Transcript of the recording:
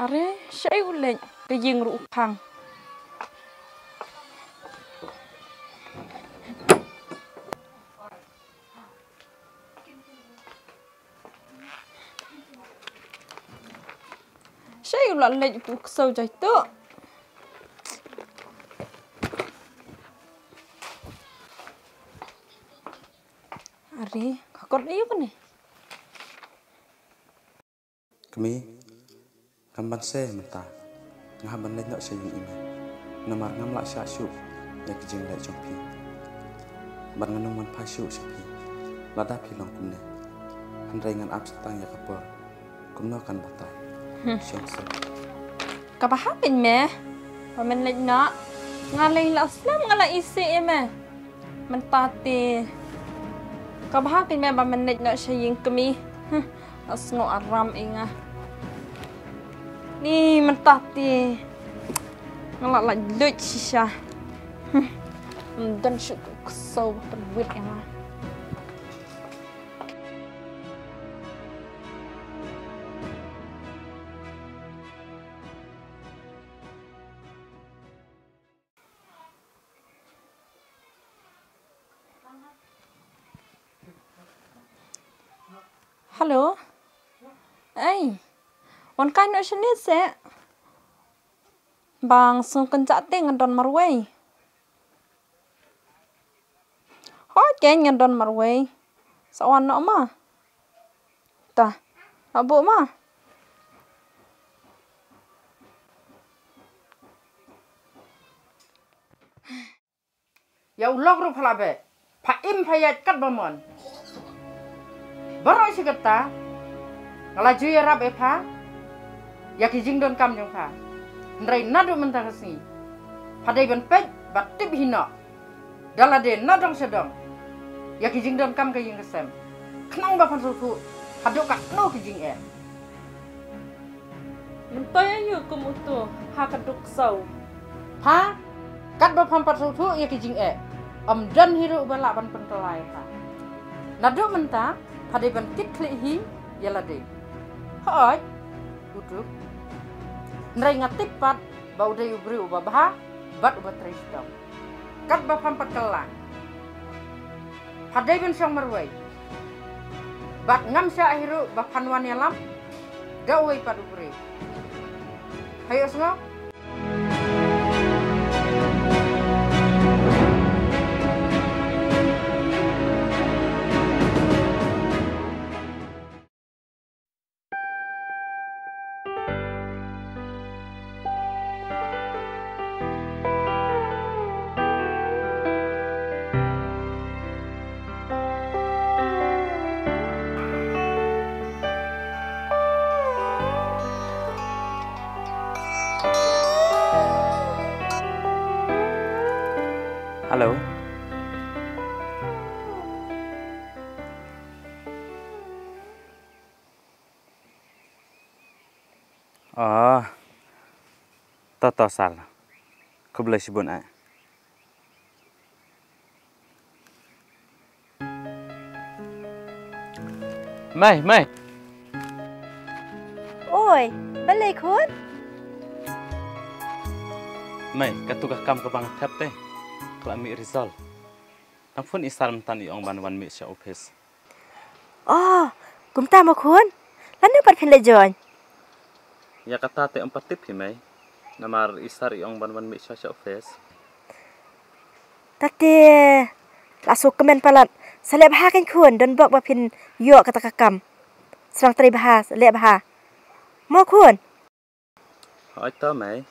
Are, saya ulen ke jing rupang. Saya ulen lej tu kesau jai tu. Are, kakor iyo kan ni? Kami gamban se menta ngaban lej nak sayang ime namar ngam lak syak syuk ya kejing lej jongpi bar nganung man pasyu sepi lada pilong kumne handrai ngan ap setang ya kapor kumno kan batai syong se Kapah pin me? Pamen lej nak ngalai la Islam ngalai isi me. Mentati. Kapah pin me pamen lej nak sayang kami. Asngo aram inga. Ni mentati. Ngalak la luj sisa. Dan syuk kesau terwit inga. Halo. Ay. Wan kai no sini se. Bang sung kencak te ngadon marway. Hoi ke ngadon marway. Sawan no ma. Ta. Abu ma. Ya ulok ru phalabe. Pha im phayat kat bamon. Baroi sigata. Ngalaju ya rab epha. Ya kijing don kam jong pha. Ndrai nadu mentah kesini. Padai ben pej batib hina. Dalade nadong sedong. Ya kijing don kam kaying kesem. Kenang ba fansuku. Hadok kat no kijing e. Mentoy ayo kumutu. Ha kaduk sau. Ha? Kat ba pampat sutu ya kijing e. Om dan hiru balak ban pentelai ha. Nadu mentah. Padai ban kit klihi ya lade. Hoi. Uduk. Nrai ngatip pat bau dai ubri ubah bat ubah trisdom. Kat ba pampat kelang. Padai ben syong marwai. Bat ngam sya hiru ba panwan yalam. Gawai pat ubri. Hayo sengo. halo oh toto sal ko boleh sibun ai mai Oi, balik kun? mai katukah kam ke bang tap teh kalau mi result ampun isar mentan iong ban mi sya office Oh, kumta mo kun? Lanu pat phin lejon. ya kata te 4 tip mai namar isar iong ban mi sya office Takte lasuk kemen palat. Salep ha kan kun don bok ba phin yo kata kakam. Serang teri bahas, lep bah. Mo kun? hỏi tớ mày